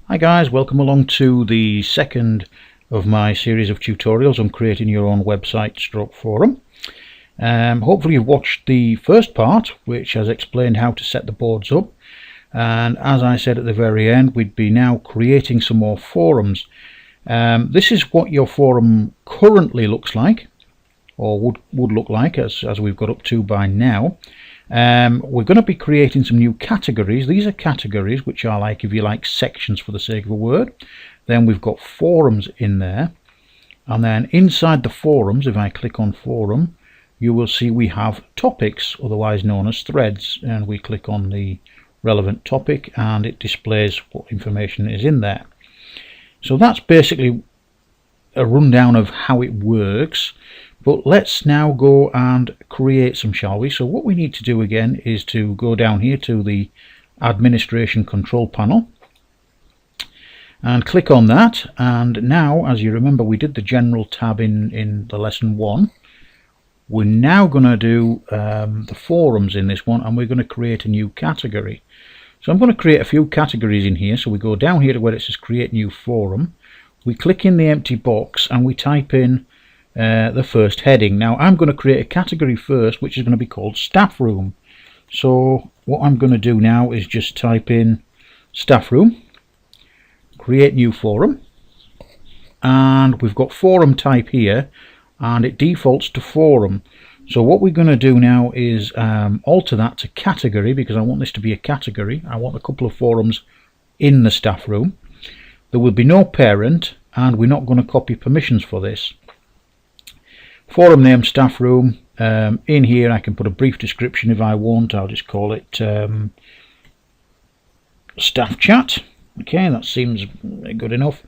Hi guys, welcome along to the second of my series of tutorials on creating your own website stroke forum. Hopefully you've watched the first part, which has explained how to set the boards up, and as I said at the very end, we'd be now creating some more forums. This is what your forum currently looks like, or would look like, as we've got up to by now. We're going to be creating some new categories. These are categories which are like, if you like, sections for the sake of a word. Then we've got forums in there, and then inside the forums, if I click on forum, you will see we have topics, otherwise known as threads, and we click on the relevant topic and it displays what information is in there. So that's basically a rundown of how it works. But let's now go and create some, shall we? So what we need to do again is to go down here to the administration control panel and click on that. And now, as you remember, we did the general tab in the lesson 1. We're now going to do the forums in this one, and we're going to create a new category. So I'm going to create a few categories in here. So we go down here to where it says create new forum. We click in the empty box and we type in the first heading. Now I'm going to create a category first, which is going to be called staff room. So what I'm going to do now is just type in staff room, create new forum, and we've got forum type here and it defaults to forum. So what we're going to do now is alter that to category, because I want this to be a category. I want a couple of forums in the staff room. There will be no parent, and we're not going to copy permissions for this. Forum name staff room. In here I can put a brief description if I want. I'll just call it staff chat. Okay, that seems good enough.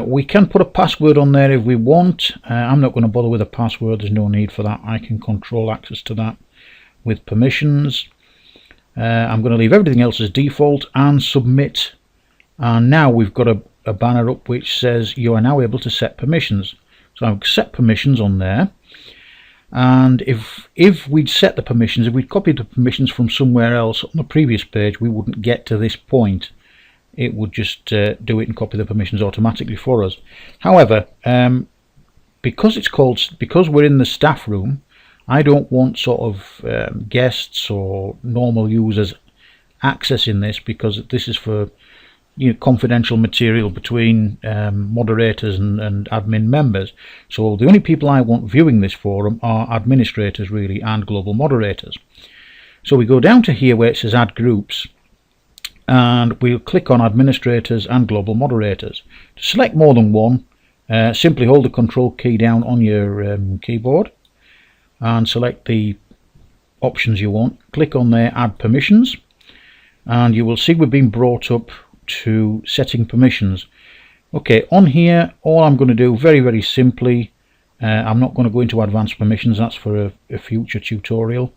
We can put a password on there if we want. I'm not going to bother with a password, there's no need for that. I can control access to that with permissions. I'm going to leave everything else as default and submit. And now we've got a banner up which says you are now able to set permissions. So I've set permissions on there, and if we'd set the permissions, if we'd copied the permissions from somewhere else on the previous page, we wouldn't get to this point. It would just do it and copy the permissions automatically for us. However, because we're in the staff room, I don't want sort of guests or normal users accessing this, because this is for confidential material between moderators and admin members. So the only people I want viewing this forum are administrators really, and global moderators. So we go down to here where it says add groups, and we'll click on administrators and global moderators. To select more than one, simply hold the control key down on your keyboard and select the options you want. Click on there, add permissions, and you will see we've been brought up to setting permissions. Okay, on here all I'm going to do very simply, I'm not going to go into advanced permissions, that's for a future tutorial.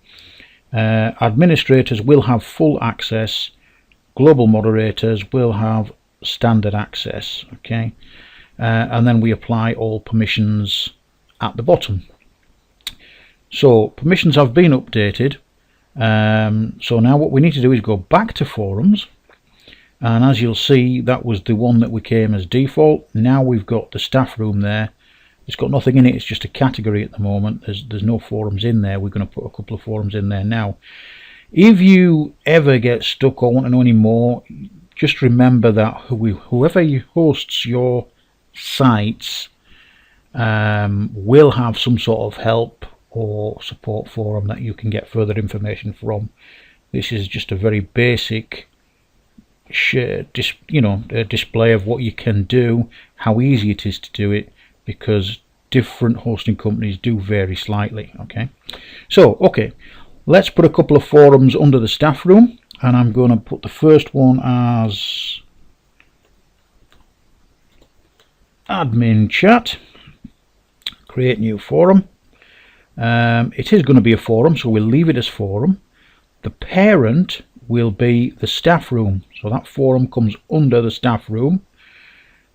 Administrators will have full access, global moderators will have standard access. Okay, and then we apply all permissions at the bottom. So permissions have been updated. So now what we need to do is go back to forums, and as you'll see, that was the one that we came as default. Now we've got the staff room there. It's got nothing in it, it's just a category at the moment. There's no forums in there. We're going to put a couple of forums in there now. If you ever get stuck or want to know any more, just remember that whoever hosts your sites will have some sort of help or support forum that you can get further information from. This is just a very basic display of what you can do, how easy it is to do it, because different hosting companies do vary slightly. Okay, so let's put a couple of forums under the staff room, and I'm going to put the first one as admin chat, create new forum. It is going to be a forum, so we'll leave it as forum. The parent will be the staff room, so that forum comes under the staff room.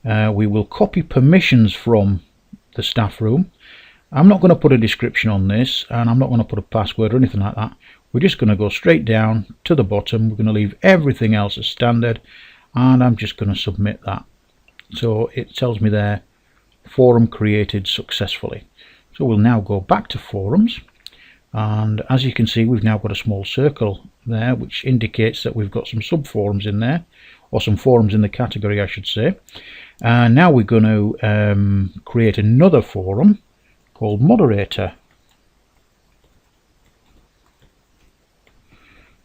We will copy permissions from the staff room. I'm not going to put a description on this, and I'm not going to put a password or anything like that. We're just going to go straight down to the bottom. We're going to leave everything else as standard, and I'm just going to submit that. So it tells me there, forum created successfully. So we'll now go back to forums, and as you can see, we've now got a small circle there which indicates that we've got some sub forums in there, or some forums in the category I should say. And now we're going to create another forum called moderator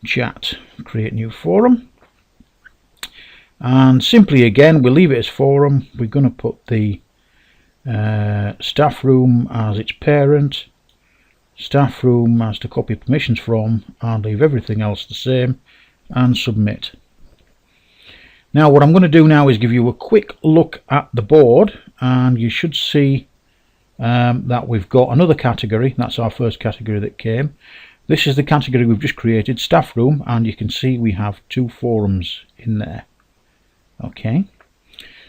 chat. Create new forum, and simply again we'll leave it as forum. We're going to put the staff room as its parent, staff room as to copy permissions from, and leave everything else the same and submit. Now what I'm going to do now is give you a quick look at the board, and you should see that we've got another category. That's our first category that came. This is the category we've just created, staff room, and you can see we have 2 forums in there. Okay,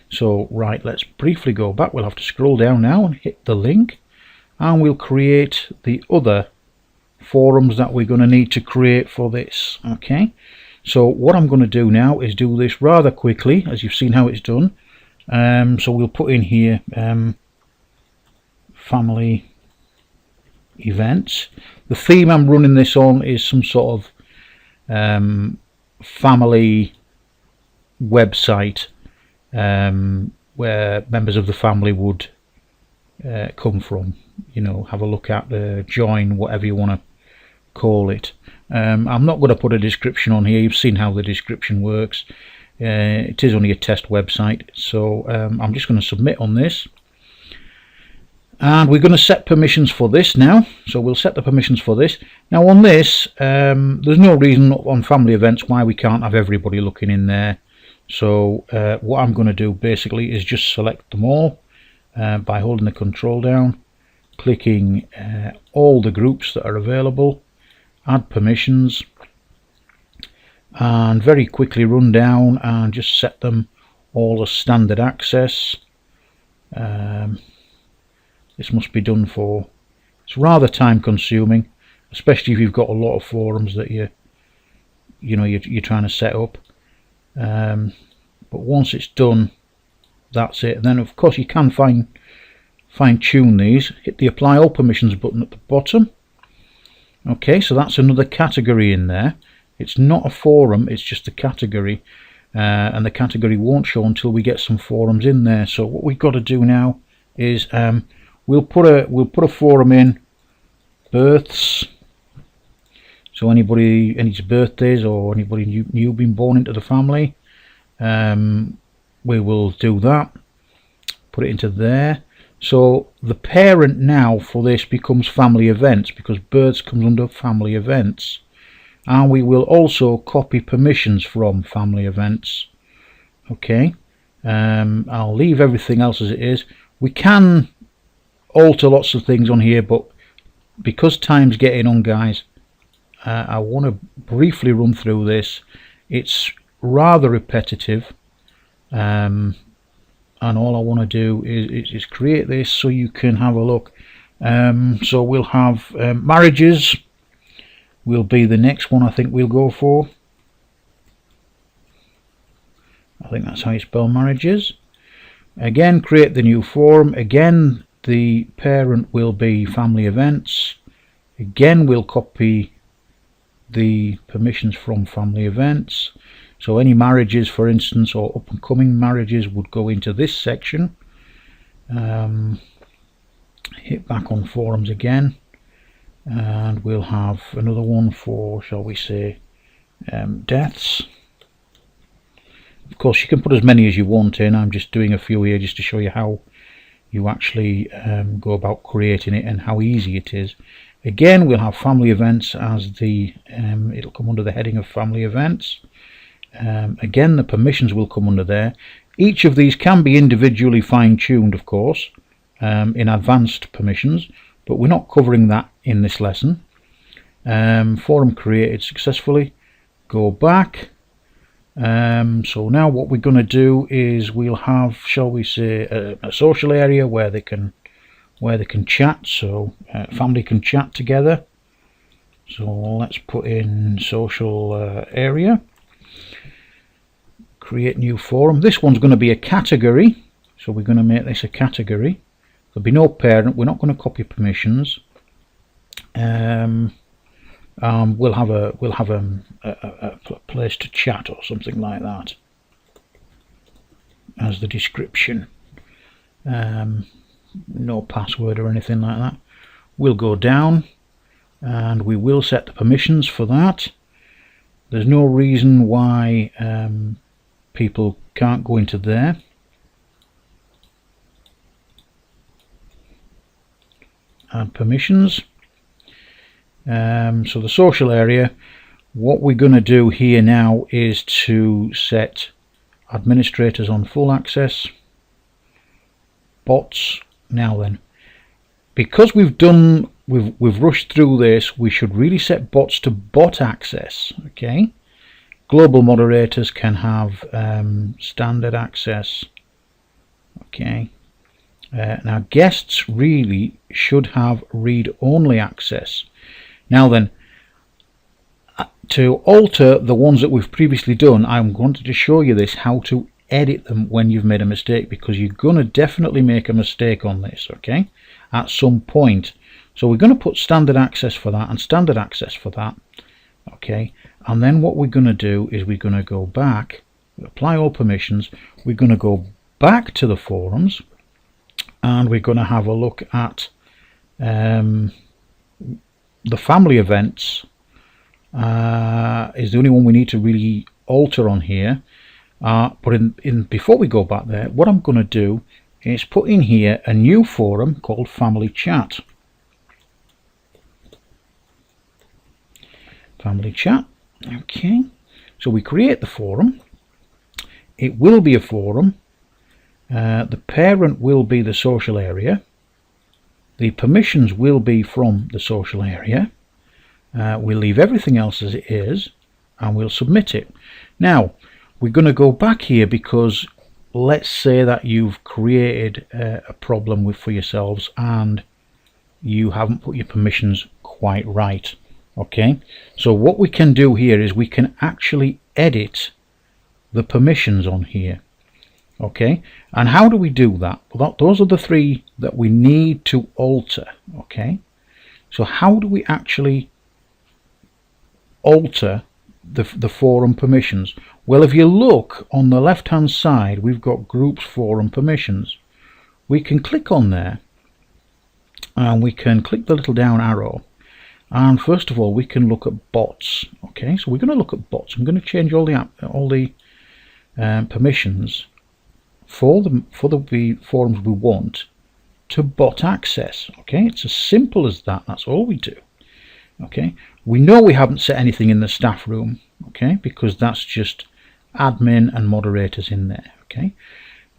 so right, let's briefly go back. We'll have to scroll down now and hit the link, and we'll create the other forums that we're going to need to create for this. Okay, so what I'm going to do now is do this rather quickly, as you've seen how it's done. So we'll put in here family events. The theme I'm running this on is some sort of family website where members of the family would come from, you know, have a look at, join, whatever you want to call it. I'm not going to put a description on here. You've seen how the description works. It is only a test website, so I'm just going to submit on this, and we're going to set permissions for this now. So we'll set the permissions for this. Now on this, there's no reason on family events why we can't have everybody looking in there. So what I'm going to do basically is just select them all by holding the control down, clicking all the groups that are available, add permissions, and very quickly run down and just set them all as standard access. This must be done for, it's rather time consuming, especially if you've got a lot of forums that you're trying to set up. But once it's done, that's it. And then of course you can fine tune these. Hit the apply all permissions button at the bottom. Okay, so that's another category in there. It's not a forum, it's just a category, and the category won't show until we get some forums in there. So what we've got to do now is we'll put a forum in births. So anybody, any birthdays or anybody new been born into the family, we will do that. Put it into there. So the parent now for this becomes family events, because births comes under family events. And we will also copy permissions from family events. Okay, I'll leave everything else as it is. We can alter lots of things on here, but because time's getting on, guys, I want to briefly run through this. It's rather repetitive, and all I want to do is create this so you can have a look. So we'll have marriages will be the next one I think we'll go for. I think that's how you spell marriages. Again, create the new forum. Again, the parent will be family events. Again, we'll copy the permissions from family events. So any marriages, for instance, or up and coming marriages would go into this section. Hit back on forums again, and we'll have another one for, shall we say, deaths. Of course you can put as many as you want in. I'm just doing a few here just to show you how you actually go about creating it and how easy it is. Again, we'll have family events as the it'll come under the heading of family events. Again, the permissions will come under there. Each of these can be individually fine-tuned, of course, in advanced permissions, but we're not covering that in this lesson. Forum created successfully. Go back. So now what we're going to do is we'll have, shall we say, a social area where they can chat. So family can chat together. So let's put in social area. create new forum. This one's going to be a category, so we're going to make this a category. There'll be no parent. We're not going to copy permissions. We'll have a place to chat or something like that as the description. No password or anything like that. We'll go down and we will set the permissions for that. There's no reason why people can't go into there. Add permissions. So the social area, what we're going to do here now is to set administrators on full access, bots. Now then, because we've rushed through this, we should really set bots to bot access. Okay, global moderators can have standard access. Okay, now guests really should have read-only access. Now then, to alter the ones that we've previously done, I'm going to show you this, how to edit them when you've made a mistake, because you're going to definitely make a mistake on this, okay, at some point. So we're going to put standard access for that and standard access for that, okay, and then what we're going to do is we're going to go back, apply all permissions, we're going to go back to the forums, and we're going to have a look at the family events. Is the only one we need to really alter on here. But before we go back there, what I'm going to do is put in here a new forum called Family Chat. Family Chat. Okay. So we create the forum. It will be a forum. The parent will be the social area. The permissions will be from the social area. We'll leave everything else as it is and we'll submit it. Now we're going to go back here because let's say that you've created a problem for yourselves and you haven't put your permissions quite right. Okay, so what we can do here is we can actually edit the permissions on here. Okay, and how do we do that? Well, those are the three that we need to alter. Okay, so how do we actually alter the forum permissions? Well, if you look on the left hand side, we've got groups forum permissions. We can click on there and we can click the little down arrow, and first of all we can look at bots. Okay, so we're going to look at bots. I'm going to change all the permissions for the forums we want to bot access. Okay, it's as simple as that. That's all we do. Okay, we know we haven't set anything in the staff room, okay, because that's just admin and moderators in there. Okay,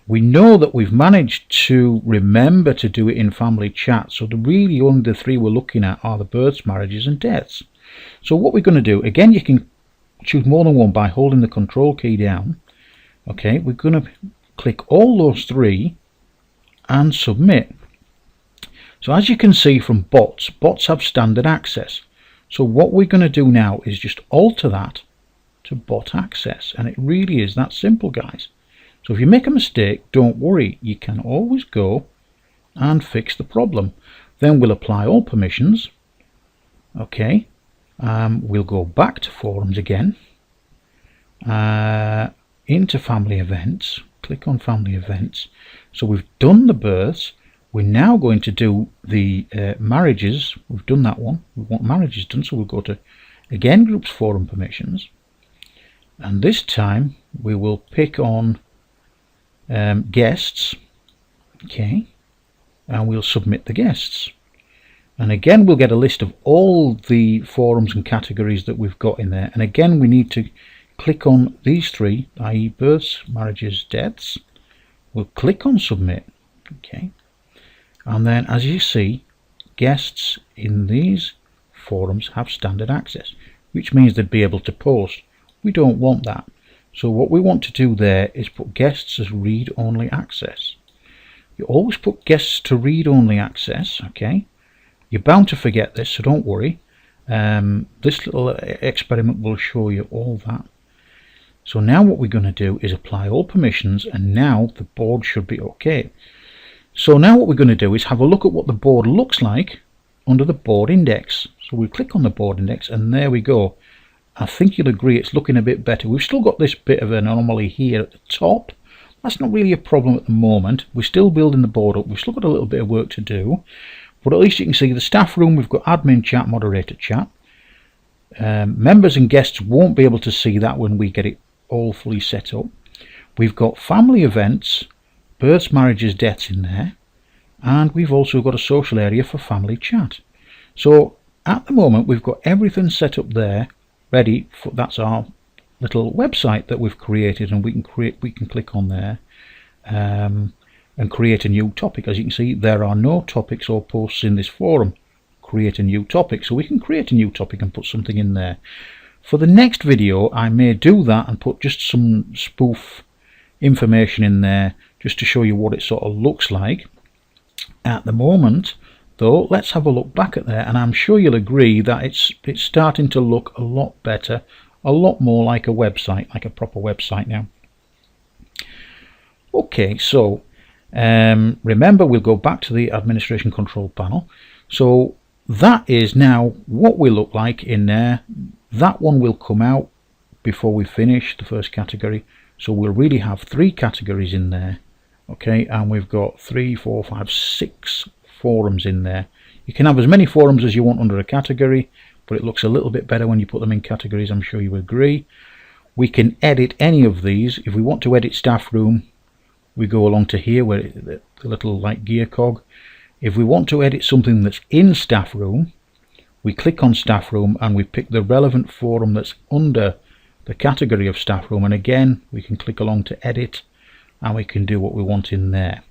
we know that we've managed to remember to do it in Family Chat, so really only the three we're looking at are the births, marriages and deaths. So what we're going to do, again, you can choose more than one by holding the control key down. Okay, we're going to click all those three and submit. So as you can see from bots have standard access. So what we're going to do now is just alter that to bot access, and it really is that simple, guys. So if you make a mistake, don't worry, you can always go and fix the problem. Then we'll apply all permissions. Okay, we'll go back to forums again, into family events, click on family events. So we've done the births. We're now going to do the marriages. We've done that one. We want marriages done, so we'll go to, again, groups forum permissions. And this time we will pick on guests. Okay. And we'll submit the guests. And again, we'll get a list of all the forums and categories that we've got in there. And again, we need to click on these three, i.e. births, marriages, deaths. We'll click on submit. Okay. And then, as you see, guests in these forums have standard access, which means they'd be able to post. We don't want that. So what we want to do there is put guests as read-only access. You always put guests to read-only access, okay? You're bound to forget this, so don't worry. This little experiment will show you all that. So now what we're going to do is apply all permissions, and now the board should be okay. So now what we're going to do is have a look at what the board looks like under the board index. So we'll click on the board index, and there we go. I think you'll agree it's looking a bit better. We've still got this bit of an anomaly here at the top. That's not really a problem at the moment. We're still building the board up. We've still got a little bit of work to do. But at least you can see the staff room, we've got admin chat, moderator chat. Members and guests won't be able to see that when we get it all fully set up. We've got family events, births, marriages, deaths in there. And we've also got a social area for family chat. So at the moment we've got everything set up there ready for, that's our little website that we've created, and we can click on there and create a new topic. As you can see, there are no topics or posts in this forum. Create a new topic, so we can create a new topic and put something in there. For the next video I may do that and put just some spoof information in there just to show you what it sort of looks like. At the moment though, let's have a look back at there, and I'm sure you'll agree that it's starting to look a lot better, a lot more like a website, like a proper website now. Okay, so remember, we'll go back to the administration control panel. So that is now what we look like in there. That one will come out before we finish the first category, so we'll really have 3 categories in there. Okay, and we've got 3, 4, 5, 6 forums in there. You can have as many forums as you want under a category, but it looks a little bit better when you put them in categories. I'm sure you agree. We can edit any of these. If we want to edit staff room, we go along to here where the little like gear cog. If we want to edit something that's in staff room, we click on staff room and we pick the relevant forum that's under the category of staff room, and again we can click along to edit and we can do what we want in there.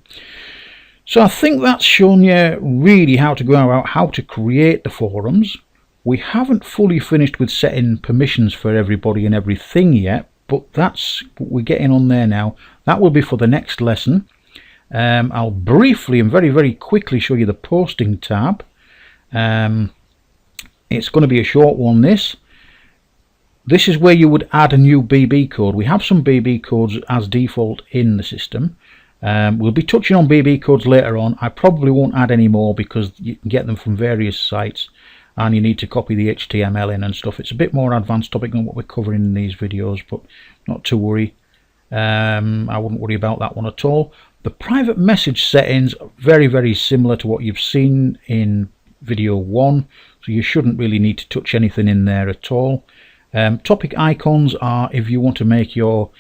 So I think that's shown you really how to go about how to create the forums. We haven't fully finished with setting permissions for everybody and everything yet, but that's what we're getting on there now. That will be for the next lesson. I'll briefly and very quickly show you the posting tab. It's going to be a short one, this. This is where you would add a new BB code. We have some BB codes as default in the system. We'll be touching on BB codes later on. I probably won't add any more because you can get them from various sites and you need to copy the HTML in and stuff. It's a bit more advanced topic than what we're covering in these videos, but not to worry. I wouldn't worry about that one at all. The private message settings are very similar to what you've seen in video 1, so you shouldn't really need to touch anything in there at all. Topic icons are if you want to make your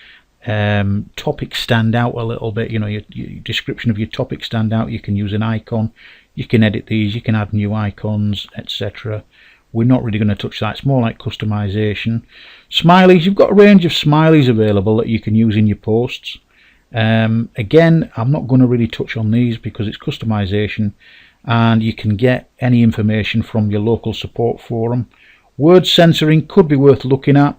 topic stand out a little bit, you know, your description of your topic stand out, you can use an icon. You can edit these, you can add new icons, etc. We're not really going to touch that. It's more like customization. Smileys, you've got a range of smileys available that you can use in your posts. Again, I'm not going to really touch on these because it's customization and you can get any information from your local support forum. Word censoring could be worth looking at.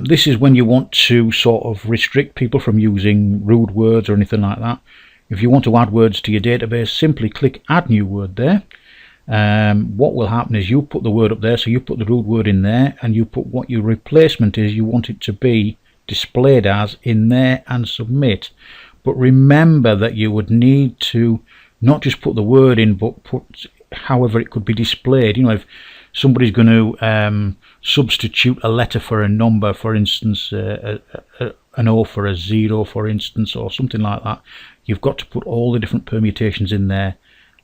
This is when you want to sort of restrict people from using rude words or anything like that. If you want to add words to your database, simply click add new word there. What will happen is you put the word up there, so you put the rude word in there and you put what your replacement is you want it to be displayed as in there and submit. But remember that you would need to not just put the word in, but put however it could be displayed. You know, if somebody's going to substitute a letter for a number, for instance, an O for a 0, for instance, or something like that, you've got to put all the different permutations in there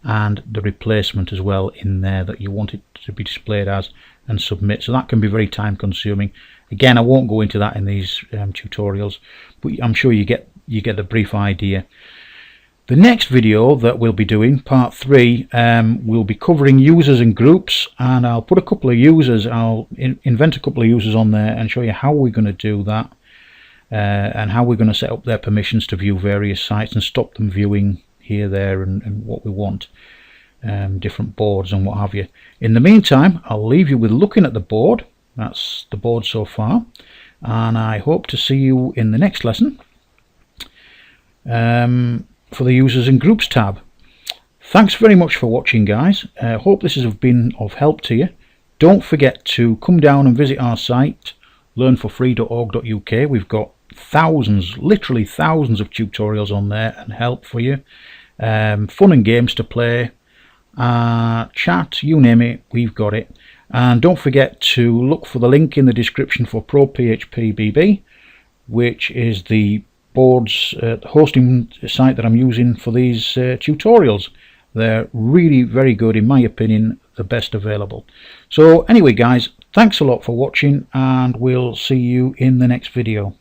and the replacement as well in there that you want it to be displayed as, and submit. So that can be very time consuming. Again, I won't go into that in these tutorials, but I'm sure you get the brief idea. The next video that we'll be doing, part 3, we'll be covering users and groups, and I'll put a couple of users, I'll invent a couple of users on there and show you how we're going to do that, and how we're going to set up their permissions to view various sites and stop them viewing here, there and what we want, different boards and what have you. In the meantime, I'll leave you with looking at the board. That's the board so far, and I hope to see you in the next lesson for the users and groups tab. Thanks very much for watching, guys. Hope this has been of help to you. Don't forget to come down and visit our site, learnforfree.org.uk. We've got thousands, literally thousands of tutorials on there and help for you. Fun and games to play, chat, you name it, we've got it. And don't forget to look for the link in the description for ProPHP-BB, which is the board's hosting site that I'm using for these tutorials. They're really very good, in my opinion, the best available. So anyway guys, thanks a lot for watching, and we'll see you in the next video.